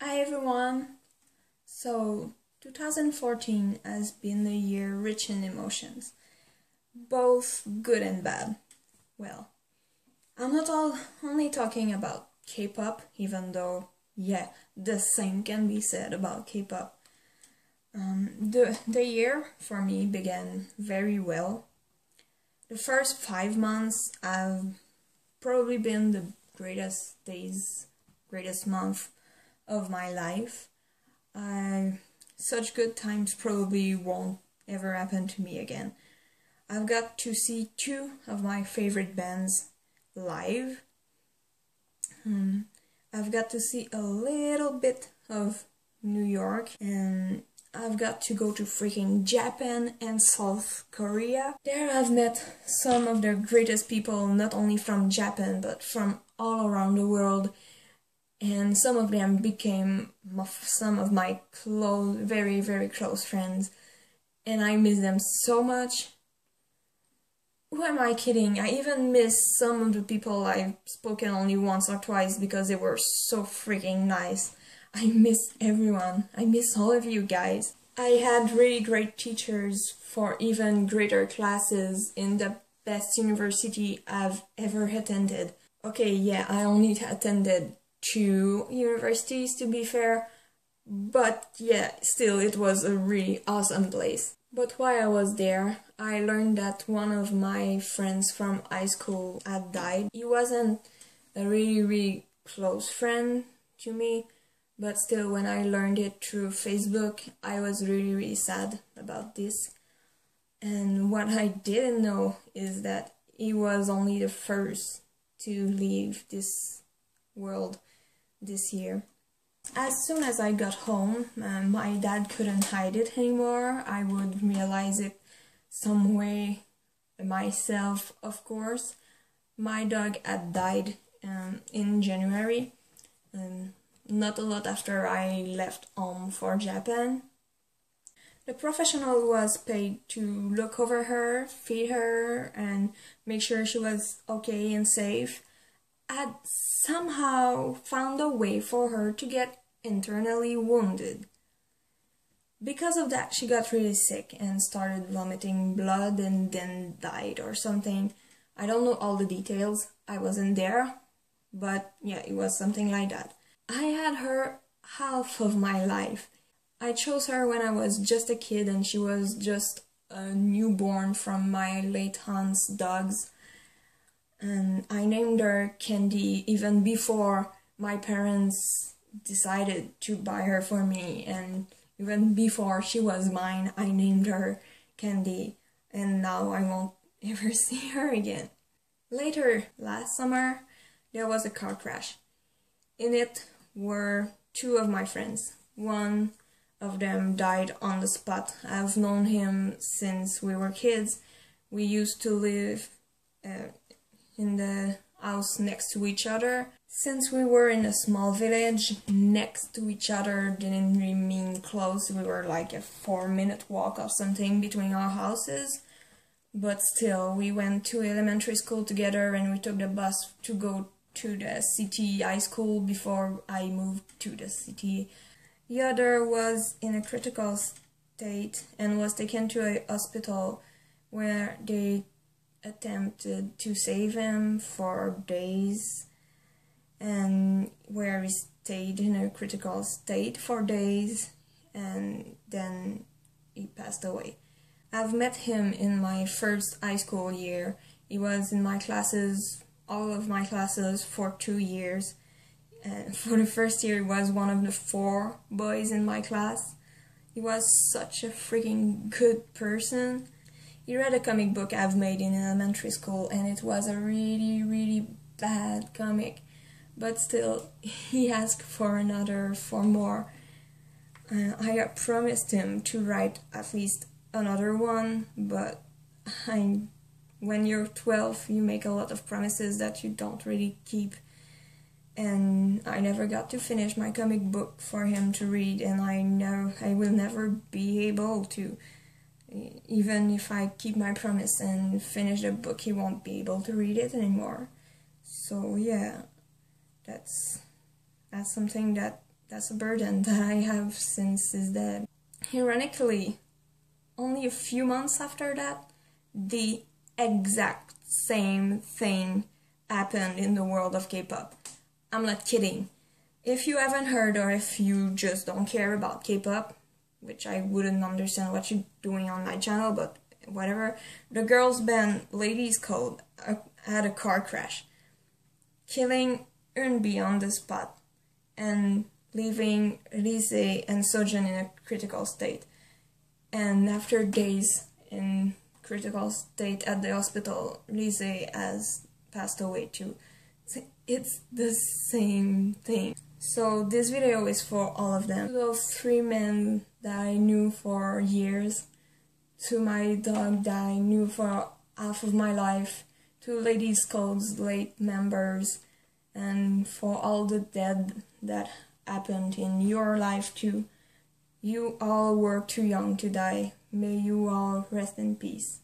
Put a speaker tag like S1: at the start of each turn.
S1: Hi everyone! So, 2014 has been a year rich in emotions, both good and bad. Well, I'm not only talking about K-pop, even though, yeah, the same can be said about K-pop. The year for me began very well. The first 5 months have probably been the greatest month of my life. Such good times probably won't ever happen to me again. I've got to see two of my favorite bands live. I've got to see a little bit of New York, and I've got to go to freaking Japan and South Korea. There I've met some of the greatest people, not only from Japan, but from all around the world. And some of them became some of my very, very close friends. And I miss them so much. Who am I kidding? I even miss some of the people I've spoken only once or twice because they were so freaking nice. I miss everyone. I miss all of you guys. I had really great teachers for even greater classes in the best university I've ever attended. Okay, yeah, I only attended 2 universities to be fair, but yeah, still it was a really awesome place. But while I was there, I learned that one of my friends from high school had died. He wasn't a really close friend to me, but still when I learned it through Facebook, I was really sad about this. And what I didn't know is that he was only the first to leave this world this year. As soon as I got home, my dad couldn't hide it anymore. I would realize it some way myself, of course. My dog had died in January, not a lot after I left home for Japan. The professional was paid to look over her, feed her, and make sure she was okay and safe. Had somehow found a way for her to get internally wounded. Because of that, she got really sick and started vomiting blood and then died or something. I don't know all the details, I wasn't there, but yeah, it was something like that. I had her half of my life. I chose her when I was just a kid and she was just a newborn from my late aunt's dogs. And I named her Candy even before my parents decided to buy her for me, and even before she was mine, I named her Candy, and now I won't ever see her again. Later, last summer, there was a car crash. In it were 2 of my friends. One of them died on the spot. I've known him since we were kids. We used to live in the house next to each other. Since we were in a small village, next to each other didn't really mean close. We were like a 4-minute walk or something between our houses. But still, we went to elementary school together and we took the bus to go to the city high school before I moved to the city. The other was in a critical state and was taken to a hospital where they attempted to save him for days, and where he stayed in a critical state for days, and then he passed away. I've met him in my first high school year. He was in my classes, all of my classes, for 2 years. And for the first year, he was one of the 4 boys in my class. He was such a freaking good person. He read a comic book I've made in elementary school, and it was a really bad comic. But still, he asked for more. I promised him to write at least another one, but when you're 12, you make a lot of promises that you don't really keep. And I never got to finish my comic book for him to read, and I will never be able to. Even if I keep my promise and finish the book, he won't be able to read it anymore. So yeah, that's something that that's a burden that I have since his death. Ironically, only a few months after that, the exact same thing happened in the world of K-pop. I'm not kidding. If you haven't heard, or if you just don't care about K-pop, which I wouldn't understand what you're doing on my channel, but whatever, the girls band Ladies Code had a car crash, killing Eunbi on the spot, and leaving Lise and Sojin in a critical state. And after days in critical state at the hospital, Lise has passed away too. It's the same thing. So this video is for all of them. To those 3 men that I knew for years, to my dog that I knew for half of my life, to Ladies Code's late members, and for all the dead that happened in your life too. You all were too young to die. May you all rest in peace.